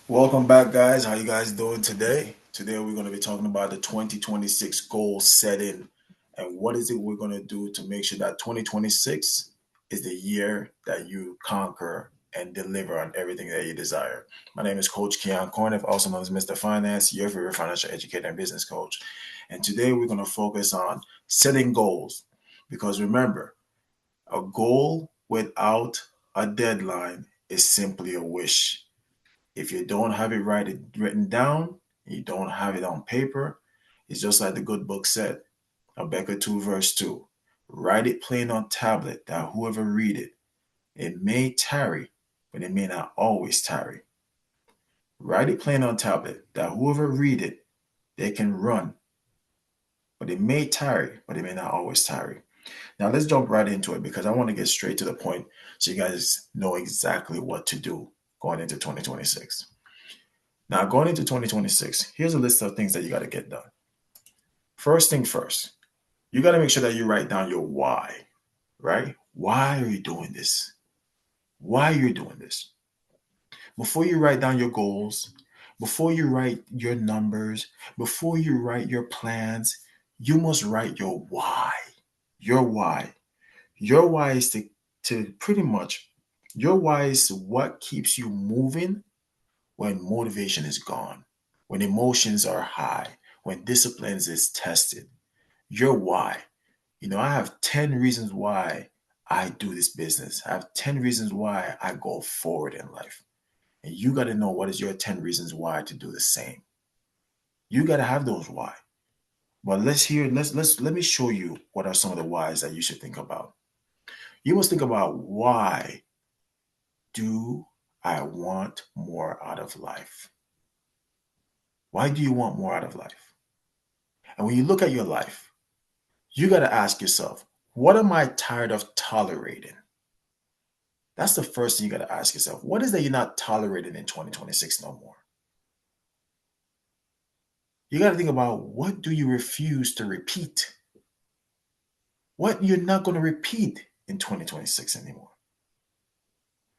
Welcome back, guys. How you guys doing today? Today we're going to be talking about the 2026 goal setting and what is it we're going to do to make sure that 2026 is the year that you conquer and deliver on everything that you desire. My name is Coach Keyon Corniffe, also known as Mr. Finance, your favorite financial educator and business coach. And today we're going to focus on setting goals because remember, a goal without a deadline is simply a wish. If you don't have it written down, you don't have it on paper, it's just like the good book said, Habakkuk 2 verse 2. Write it plain on tablet that whoever read it, it may tarry, but it may not always tarry. Write it plain on tablet that whoever read it, they can run, but it may tarry, but it may not always tarry. Now let's jump right into it because I want to get straight to the point so you guys know exactly what to do going into 2026. Now, going into 2026, here's a list of things that you got to get done. First thing first, you got to make sure that you write down your why, right? Why are you doing this? Why are you doing this? Before you write down your goals, before you write your numbers, before you write your plans, you must write your why. Your why. Your why is to pretty much, your why is what keeps you moving when motivation is gone, when emotions are high, when disciplines is tested. Your why. I have 10 reasons why I do this business. I have 10 reasons why I go forward in life. And you got to know what is your 10 reasons why to do the same. You got to have those why. But let me show you what are some of the whys that you should think about. You must think about why do I want more out of life? Why do you want more out of life? And when you look at your life, you got to ask yourself, what am I tired of tolerating? That's the first thing you got to ask yourself. What is that you're not tolerating in 2026 no more? You got to think about what do you refuse to repeat? What you're not going to repeat in 2026 anymore?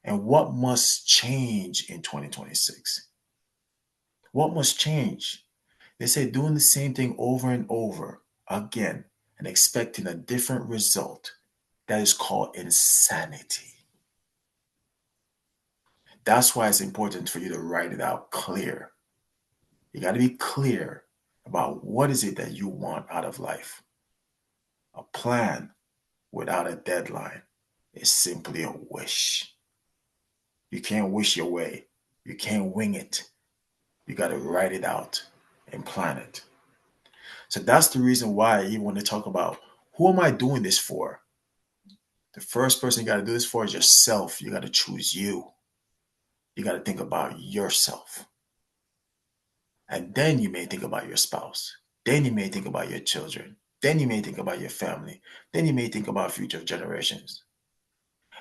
And what must change in 2026? What must change? They say doing the same thing over and over again and expecting a different result. That is called insanity. That's why it's important for you to write it out clear. You got to be clear about what is it that you want out of life. A plan without a deadline is simply a wish. You can't wish your way. You can't wing it. You got to write it out and plan it. So that's the reason why you want to talk about who am I doing this for? The first person you got to do this for is yourself. You got to choose you. You got to think about yourself. And then you may think about your spouse. Then you may think about your children. Then you may think about your family. Then you may think about future generations.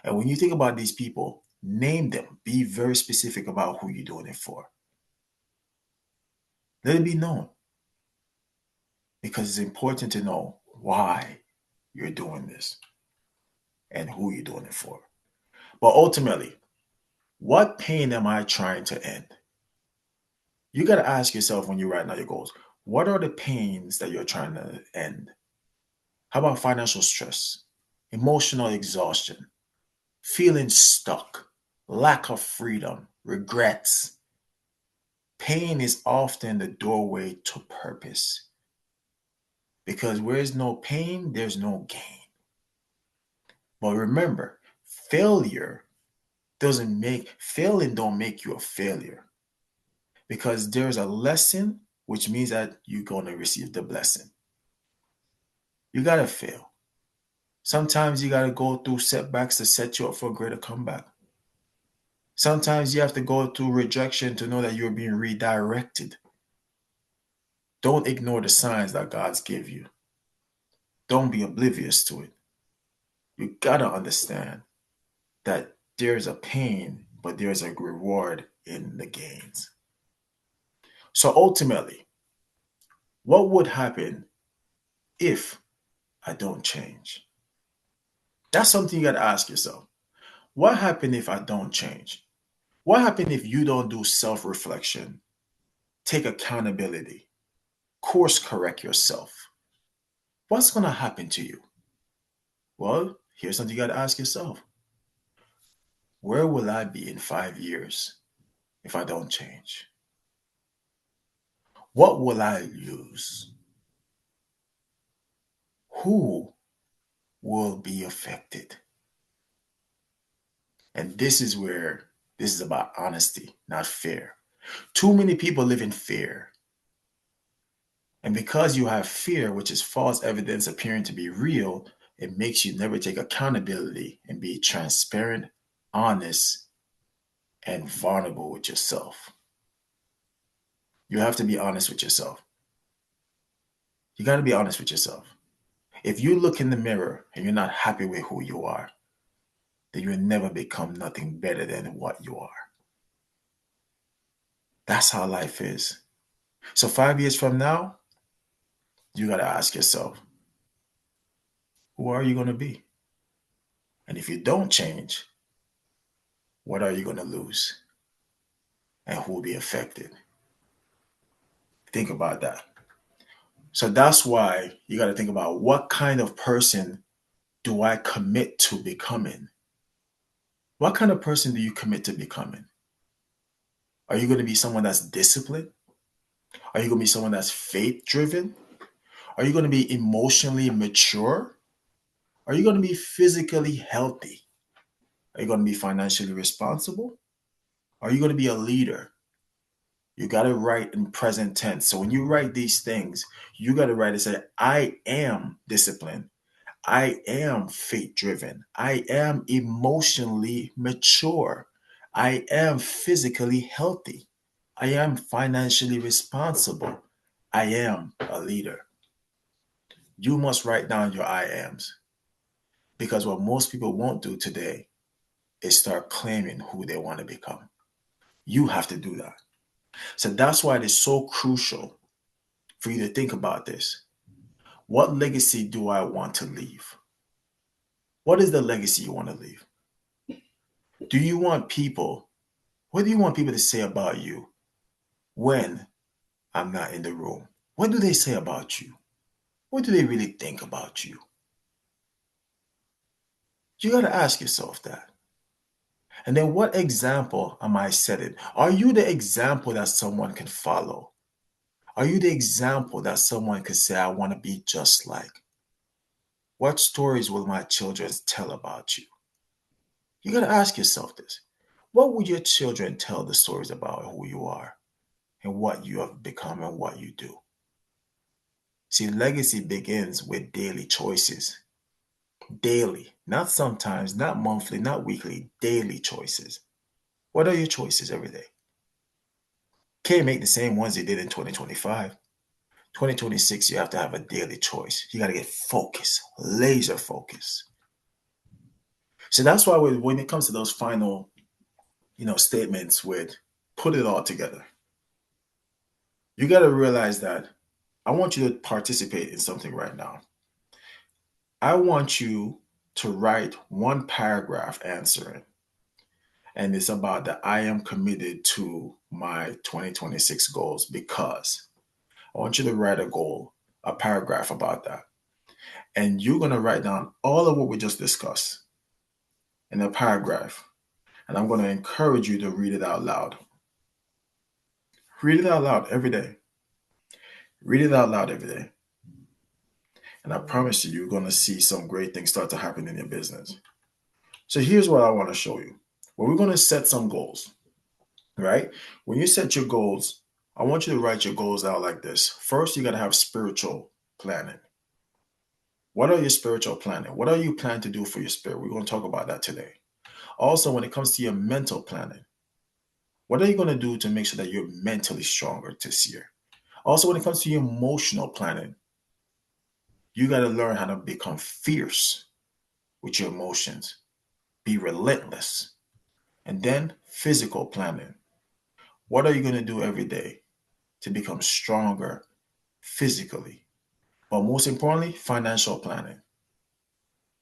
And when you think about these people, name them. Be very specific about who you're doing it for. Let it be known. Because it's important to know why you're doing this and who you're doing it for. But ultimately, what pain am I trying to end? You got to ask yourself when you're writing out your goals, what are the pains that you're trying to end? How about financial stress, emotional exhaustion, feeling stuck, lack of freedom, regrets? Pain is often the doorway to purpose because where there's no pain, there's no gain. But remember, failing don't make you a failure because there's a lesson, which means that you're going to receive the blessing. You got to fail. Sometimes you got to go through setbacks to set you up for a greater comeback. Sometimes you have to go through rejection to know that you're being redirected. Don't ignore the signs that God's give you. Don't be oblivious to it. You got to understand that there's a pain, but there's a reward in the gains. So ultimately, what would happen if I don't change? That's something you got to ask yourself. What happened if I don't change? What happens if you don't do self-reflection, take accountability, course correct yourself? What's going to happen to you? Well, here's something you got to ask yourself. Where will I be in 5 years if I don't change? What will I lose? Who will be affected? And this is where this is about honesty, not fear. Too many people live in fear. And because you have fear, which is false evidence appearing to be real, it makes you never take accountability and be transparent, honest, and vulnerable with yourself. You have to be honest with yourself. You got to be honest with yourself. If you look in the mirror and you're not happy with who you are, then you'll never become nothing better than what you are. That's how life is. So 5 years from now, you got to ask yourself, who are you going to be? And if you don't change, what are you going to lose? And who will be affected? Think about that. So that's why you got to think about, what kind of person do I commit to becoming? What kind of person do you commit to becoming? Are you going to be someone that's disciplined? Are you going to be someone that's faith driven? Are you going to be emotionally mature? Are you going to be physically healthy? Are you going to be financially responsible? Are you going to be a leader? You got to write in present tense. So when you write these things, you got to write and say, I am disciplined. I am faith driven. I am emotionally mature. I am physically healthy. I am financially responsible. I am a leader. You must write down your I ams, because what most people won't do today is start claiming who they want to become. You have to do that. So that's why it is so crucial for you to think about this. What legacy do I want to leave? What is the legacy you want to leave? Do you want people, what do you want people to say about you when I'm not in the room? What do they say about you? What do they really think about you? You got to ask yourself that. And then, what example am I setting? Are you the example that someone can follow? Are you the example that someone could say, I want to be just like? What stories will my children tell about you? You got to ask yourself this. What would your children tell the stories about who you are and what you have become and what you do? See, legacy begins with daily choices. Daily, not sometimes, not monthly, not weekly, daily choices. What are your choices every day? Can't make the same ones you did in 2025. 2026, you have to have a daily choice. You got to get focused, laser focused. So that's why when it comes to those final, statements with put it all together, you got to realize that I want you to participate in something right now. I want you to write one paragraph answering. And it's about that I am committed to my 2026 goals, because I want you to write a goal, a paragraph about that. And you're going to write down all of what we just discussed in a paragraph. And I'm going to encourage you to read it out loud. Read it out loud every day. Read it out loud every day. And I promise you, you're going to see some great things start to happen in your business. So here's what I want to show you. Well, we're going to set some goals, right? When you set your goals, I want you to write your goals out like this. First, you got to have spiritual planning. What are your spiritual planning? What are you planning to do for your spirit? We're going to talk about that today. Also, when it comes to your mental planning, what are you going to do to make sure that you're mentally stronger this year? Also, when it comes to your emotional planning, you got to learn how to become fierce with your emotions, be relentless. And then physical planning. What are you going to do every day to become stronger physically? But most importantly, financial planning.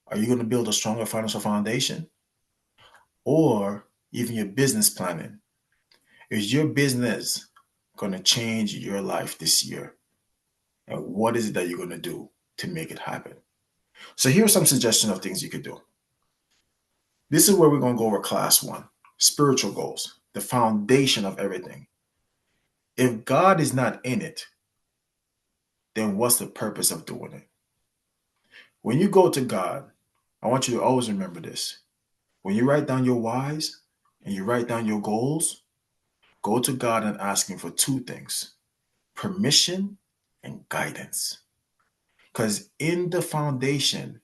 Are you going to build a stronger financial foundation? Or even your business planning. Is your business going to change your life this year? And what is it that you're going to do to make it happen? So here are some suggestions of things you could do. This is where we're going to go over class 1, spiritual goals, the foundation of everything. If God is not in it, then what's the purpose of doing it? When you go to God, I want you to always remember this. When you write down your whys and you write down your goals, go to God and ask Him for 2 things: permission and guidance. Because in the foundation,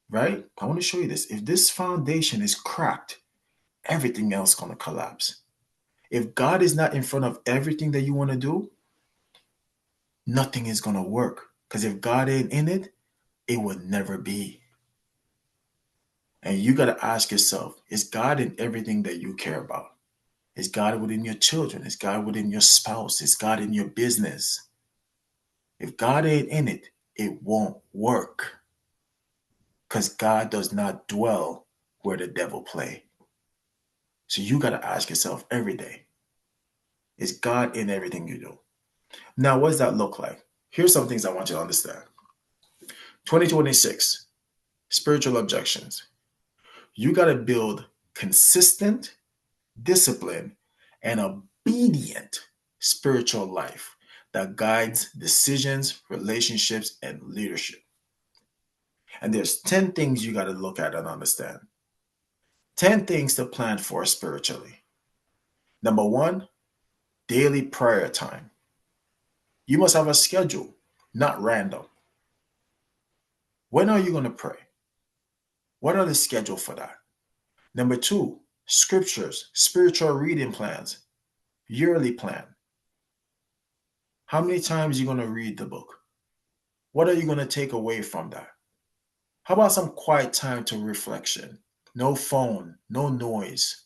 right? I want to show you this. If this foundation is cracked, everything else is going to collapse. If God is not in front of everything that you want to do, nothing is going to work. Because if God ain't in it, it will never be. And you got to ask yourself, is God in everything that you care about? Is God within your children? Is God within your spouse? Is God in your business? If God ain't in it, it won't work. Because God does not dwell where the devil play. So you got to ask yourself every day, is God in everything you do? Now, what does that look like? Here's some things I want you to understand. 2026, spiritual objections. You got to build consistent, disciplined, and obedient spiritual life that guides decisions, relationships, and leadership. And there's 10 things you got to look at and understand. 10 things to plan for spiritually. Number 1, daily prayer time. You must have a schedule, not random. When are you going to pray? What are the schedule for that? Number 2, scriptures, spiritual reading plans, yearly plan. How many times are you going to read the book? What are you going to take away from that? How about some quiet time to reflection? No phone, no noise.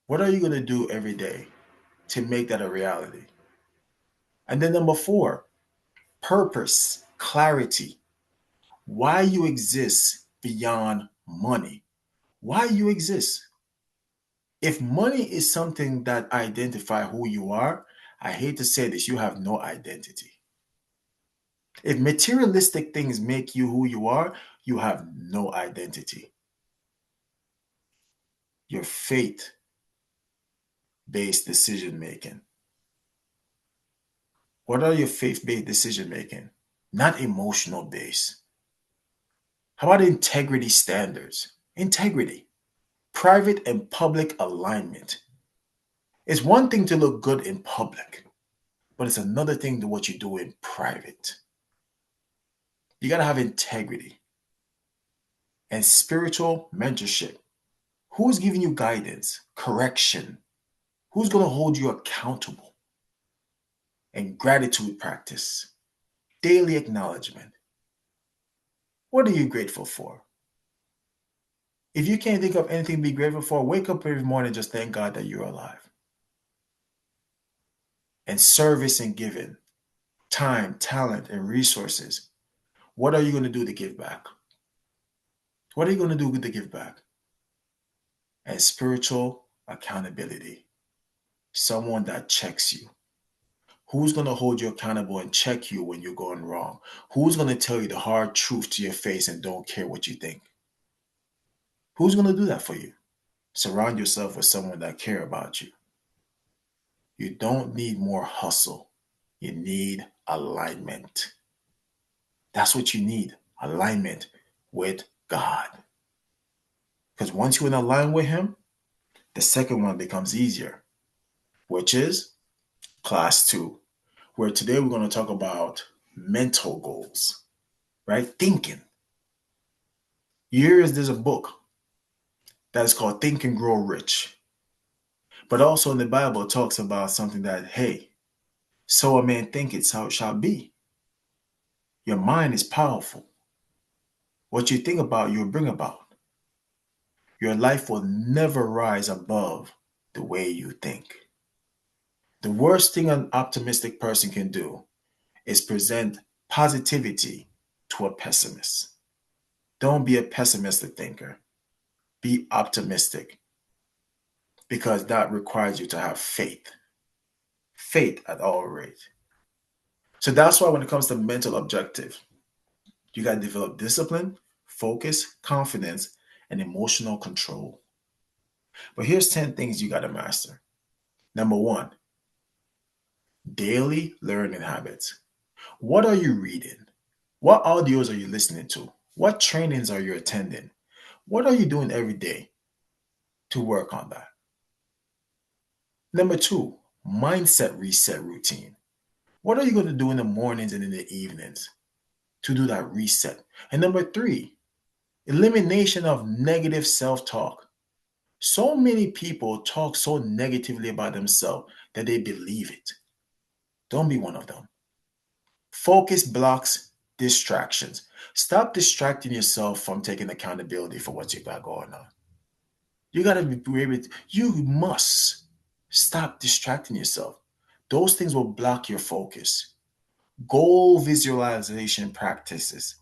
What are you going to do every day to make that a reality? And then number 4, purpose, clarity. Why you exist beyond money. Why you exist. If money is something that identify who you are, I hate to say this, you have no identity. If materialistic things make you who you are, you have no identity. Your faith-based decision making. What are your faith-based decision making? Not emotional based. How about integrity standards? Integrity. Private and public alignment. It's one thing to look good in public, but it's another thing to what you do in private. You got to have integrity and spiritual mentorship. Who's giving you guidance, correction? Who's going to hold you accountable? And gratitude practice, daily acknowledgement. What are you grateful for? If you can't think of anything to be grateful for, wake up every morning and just thank God that you're alive. And service and giving, time, talent, and resources. What are you going to do to give back? What are you going to do to give back? And spiritual accountability. Someone that checks you. Who's going to hold you accountable and check you when you're going wrong? Who's going to tell you the hard truth to your face and don't care what you think? Who's going to do that for you? Surround yourself with someone that cares about you. You don't need more hustle. You need alignment. That's what you need, alignment with God. Because once you're in alignment with Him, the second one becomes easier, which is class 2, where today we're going to talk about mental goals, right? Thinking. There's a book that is called Think and Grow Rich. But also in the Bible, it talks about something that, hey, so a man thinketh, so it shall be. Your mind is powerful. What you think about, you'll bring about. Your life will never rise above the way you think. The worst thing an optimistic person can do is present positivity to a pessimist. Don't be a pessimistic thinker. Be optimistic. because that requires you to have faith. Faith at all rates. So that's why when it comes to mental objective, you got to develop discipline, focus, confidence, and emotional control. But here's 10 things you got to master. Number one, daily learning habits. What are you reading? What audios are you listening to? What trainings are you attending? What are you doing every day to work on that? Number two, mindset reset routine. What are you going to do in the mornings and in the evenings to do that reset? And number three, elimination of negative self talk. So many people talk so negatively about themselves that they believe it. Don't be one of them. Focus blocks distractions. Stop distracting yourself from taking accountability for what you got going on. You got to be able to, you must stop distracting yourself. Those things will block your focus. Goal visualization practices.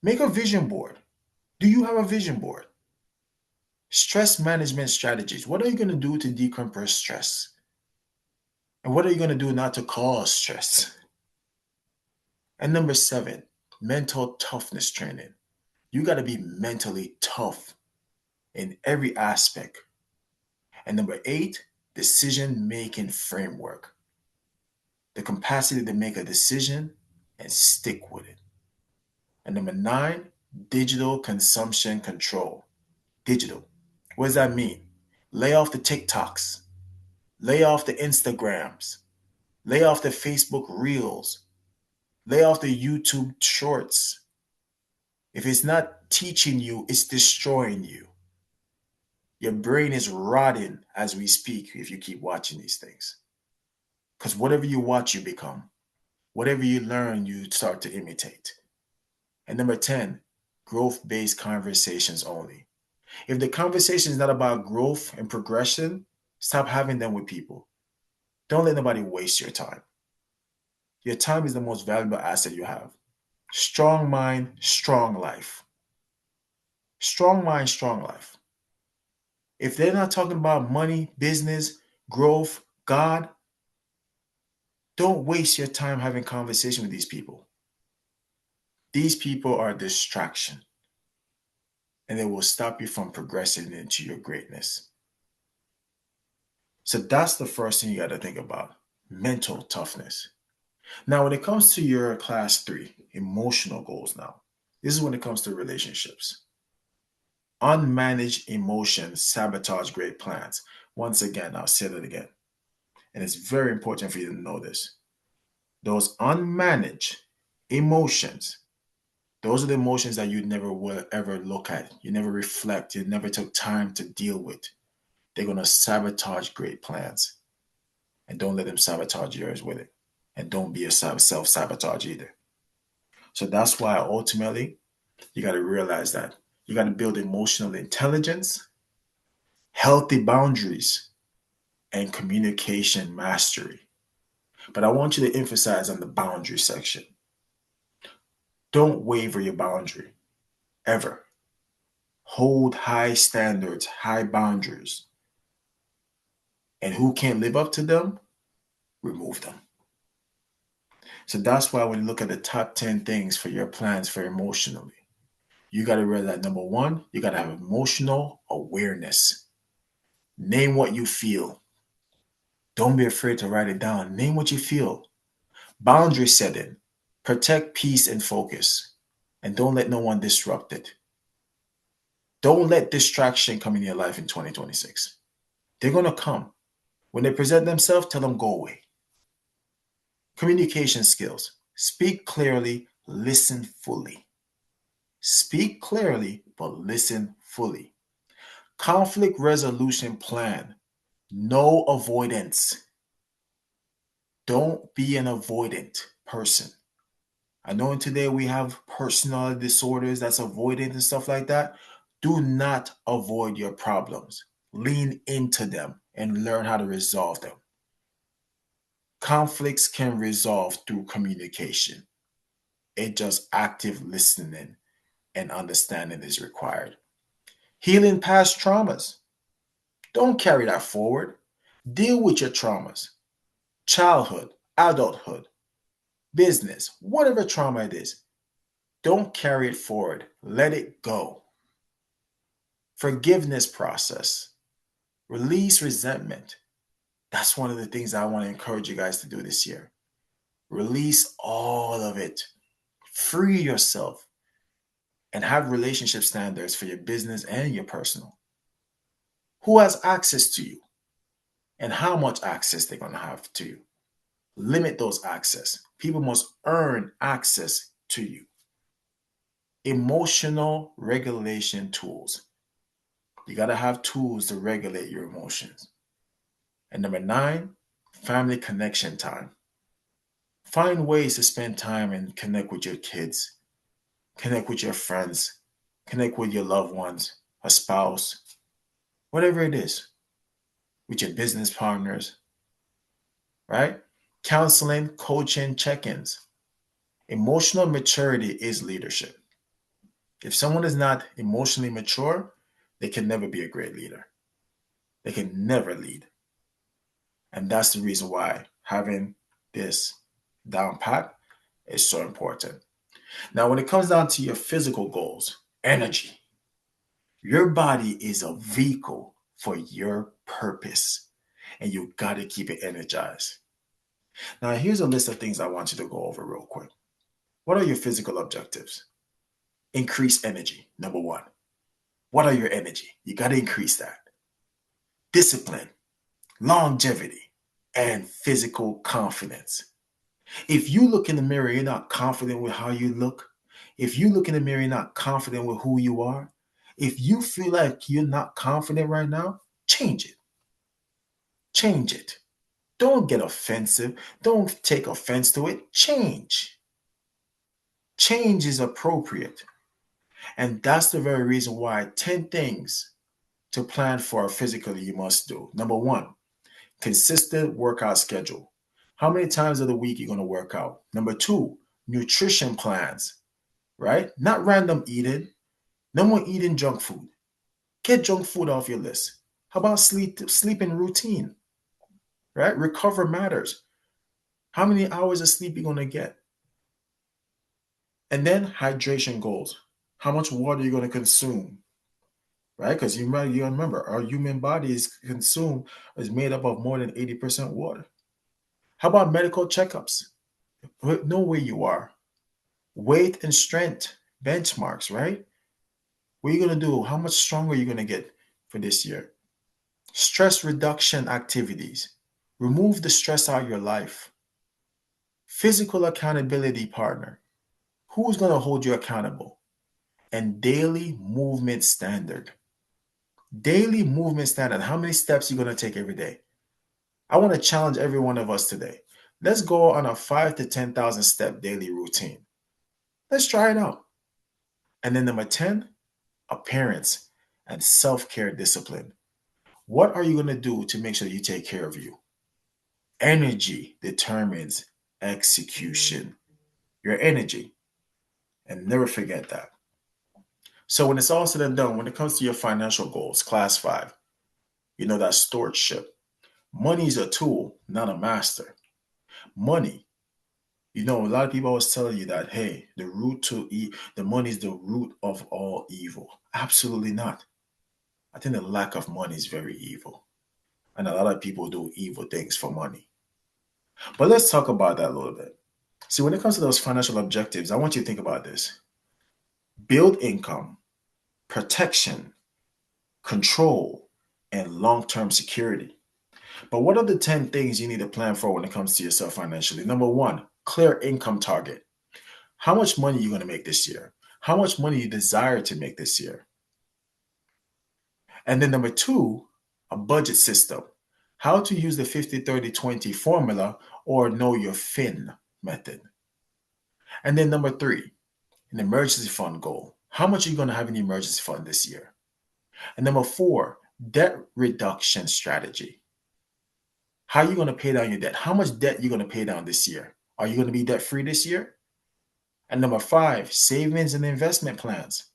Make a vision board. Do you have a vision board? Stress management strategies. What are you going to do to decompress stress? And what are you going to do not to cause stress? And number seven, mental toughness training. You got to be mentally tough in every aspect. And number eight, decision making framework. The capacity to make a decision and stick with it. And number nine, digital consumption control. Digital. What does that mean? Lay off the TikToks, lay off the Instagrams, lay off the Facebook Reels, lay off the YouTube Shorts. If it's not teaching you, it's destroying you. Your brain is rotting as we speak if you keep watching these things. Because whatever you watch, you become. Whatever you learn, you start to imitate. And number 10, growth-based conversations only. If the conversation is not about growth and progression, stop having them with people. Don't let nobody waste your time. Your time is the most valuable asset you have. Strong mind, strong life. Strong mind, strong life. If they're not talking about money, business, growth, God, don't waste your time having conversation with these people. These people are a distraction, and they will stop you from progressing into your greatness. So that's the first thing you got to think about, mental toughness. Now, when it comes to your class 3, emotional goals now, this is when it comes to relationships. Unmanaged emotions sabotage great plans. Once again, I'll say that again. And it's very important for you to know this. Those unmanaged emotions, those are the emotions that you never will ever look at. You never reflect. You never took time to deal with. They're going to sabotage great plans. And don't let them sabotage yours with it. And don't be a self-sabotage either. So that's why ultimately you got to realize that you got to build emotional intelligence, healthy boundaries, and communication mastery. But I want you to emphasize on the boundary section. Don't waver your boundary, ever. Hold high standards, high boundaries. And who can't live up to them, remove them. So that's why when you look at the top 10 things for your plans for emotionally, you got to realize that number one, you got to have emotional awareness. Name what you feel. Don't be afraid to write it down. Name what you feel. Boundary setting. Protect peace and focus. And don't let no one disrupt it. Don't let distraction come in your life in 2026. They're going to come. When they present themselves, tell them go away. Communication skills. Speak clearly, listen fully. Speak clearly, but listen fully. Conflict resolution plan. No avoidance. Don't be an avoidant person. I know in today we have personality disorders that's avoidant and stuff like that. Do not avoid your problems. Lean into them and learn how to resolve them. Conflicts can resolve through communication. It just active listening and understanding is required. Healing past traumas. Don't carry that forward. Deal with your traumas, childhood, adulthood, business, whatever trauma it is. Don't carry it forward. Let it go. Forgiveness process. Release resentment. That's one of the things I want to encourage you guys to do this year. Release all of it. Free yourself and have relationship standards for your business and your personal. Who has access to you and how much access they're going to have to you. Limit those access. People must earn access to you. Emotional regulation tools. You got to have tools to regulate your emotions. And number 9, family connection time. Find ways to spend time and connect with your kids, connect with your friends, connect with your loved ones, a spouse, whatever it is, with your business partners, right? Counseling, coaching, check-ins. Emotional maturity is leadership. If someone is not emotionally mature, they can never be a great leader. They can never lead. And that's the reason why having this down pat is so important. Now, when it comes down to your physical goals, energy, your body is a vehicle for your purpose, and you got to keep it energized. Now, here's a list of things I want you to go over real quick. What are your physical objectives? Increase energy, number 1. What are your energy? You got to increase that. Discipline, longevity, and physical confidence. If you look in the mirror, you're not confident with how you look. If you look in the mirror, you're not confident with who you are. If you feel like you're not confident right now, change it. Change it. Don't get offensive. Don't take offense to it. Change. Change is appropriate. And that's the very reason why 10 things to plan for physically you must do. Number 1, consistent workout schedule. How many times of the week you're going to work out? Number 2, nutrition plans, right? Not random eating. No more eating junk food. Get junk food off your list. How about sleeping routine, right? Recover matters. How many hours of sleep you going to get? And then hydration goals. How much water you're going to consume, right? Because you remember, our human body is made up of more than 80% water. How about medical checkups? Know where you are. Weight and strength benchmarks, right? What are you going to do? How much stronger are you going to get for this year? Stress reduction activities. Remove the stress out of your life. Physical accountability partner. Who's going to hold you accountable? And daily movement standard. Daily movement standard. How many steps are you going to take every day? I want to challenge every one of us today. Let's go on a 5,000 to 10,000 step daily routine. Let's try it out. And then number 10, appearance and self-care discipline. What are you going to do to make sure you take care of you? Energy determines execution. Your energy. And never forget that. So when it's all said and done, when it comes to your financial goals, class 5, you know that stewardship. Money is a tool, not a master. Money. A lot of people always tell you that, hey, the money is the root of all evil. Absolutely not. I think the lack of money is very evil. And a lot of people do evil things for money. But let's talk about that a little bit. See, when it comes to those financial objectives, I want you to think about this. Build income, protection, control, and long-term security. But what are the 10 things you need to plan for when it comes to yourself financially? Number 1, clear income target. How much money are you going to make this year? How much money you desire to make this year? And then number 2, a budget system. How to use the 50-30-20 formula or know your FIN method. And then number 3, an emergency fund goal. How much are you going to have in the emergency fund this year? And number 4, debt reduction strategy. How are you going to pay down your debt? How much debt are you going to pay down this year? Are you going to be debt free this year? And number 5, savings and investment plans.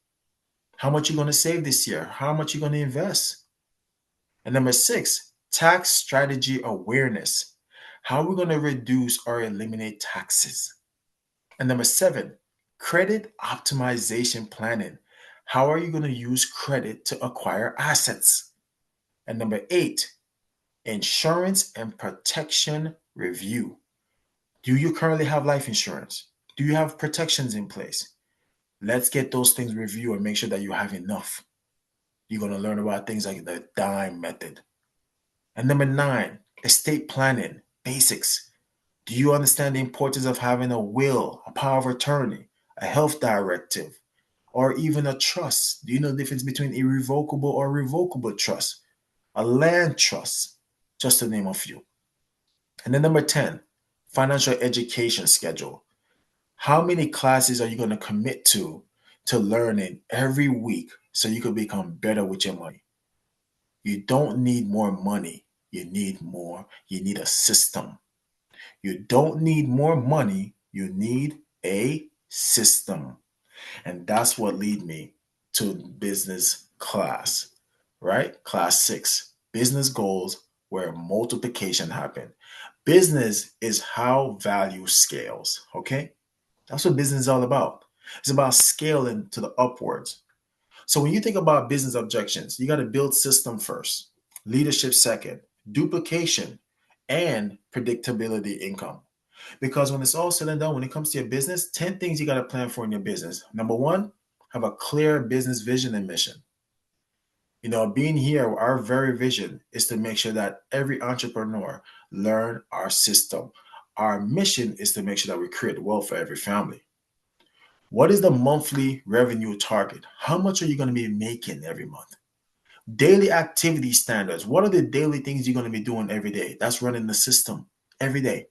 How much are you going to save this year? How much are you going to invest? And number 6, tax strategy awareness. How are we going to reduce or eliminate taxes? And number 7, credit optimization planning. How are you going to use credit to acquire assets? And number 8, insurance and protection review. Do you currently have life insurance? Do you have protections in place? Let's get those things reviewed and make sure that you have enough. You're going to learn about things like the dime method. And number 9, estate planning basics. Do you understand the importance of having a will, a power of attorney, a health directive, or even a trust? Do you know the difference between irrevocable or revocable trust, a land trust, just to name a few? And then number 10, financial education schedule. How many classes are you going to commit to learning every week so you can become better with your money? You don't need more money. You need a system. You don't need more money. You need a system. And that's what lead me to business class, right? Class 6, business goals where multiplication happen. Business is how value scales, okay? That's what business is all about. It's about scaling to the upwards. So when you think about business objections, you got to build system first, leadership second, duplication, and predictability income. Because when it's all said and done, when it comes to your business, 10 things you got to plan for in your business. Number 1, have a clear business vision and mission. Being here, our very vision is to make sure that every entrepreneur learn our system. Our mission is to make sure that we create wealth for every family. What is the monthly revenue target? How much are you going to be making every month? Daily activity standards. What are the daily things you're going to be doing every day? That's running the system every day.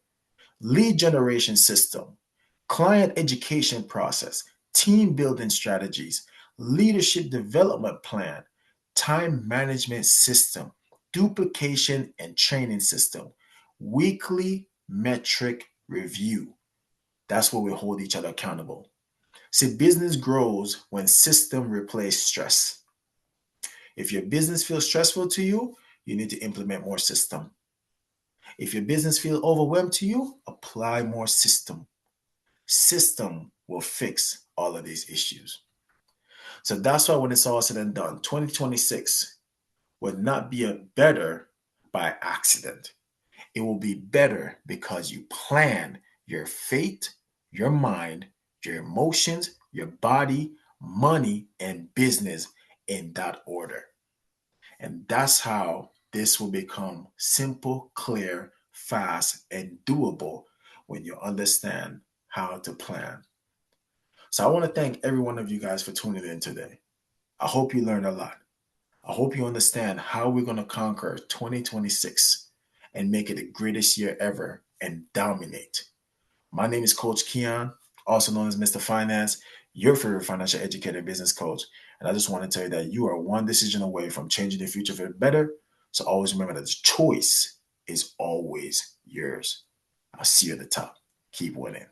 Lead generation system, client education process, team building strategies, leadership development plan, time management system, duplication and training system, weekly metric review. That's where we hold each other accountable. See, business grows when system replace stress. If your business feels stressful to you, you need to implement more system. If your business feels overwhelmed to you, apply more system. System will fix all of these issues. So that's why when it's all said and done, 2026 will not be a better by accident. It will be better because you plan your fate, your mind, your emotions, your body, money, and business in that order. And that's how this will become simple, clear, fast, and doable when you understand how to plan. So I want to thank every one of you guys for tuning in today. I hope you learned a lot. I hope you understand how we're going to conquer 2026 and make it the greatest year ever and dominate. My name is Coach Keyon, also known as Mr. Finance, your favorite financial educator and business coach. And I just want to tell you that you are one decision away from changing the future for the better. So always remember that the choice is always yours. I'll see you at the top. Keep winning.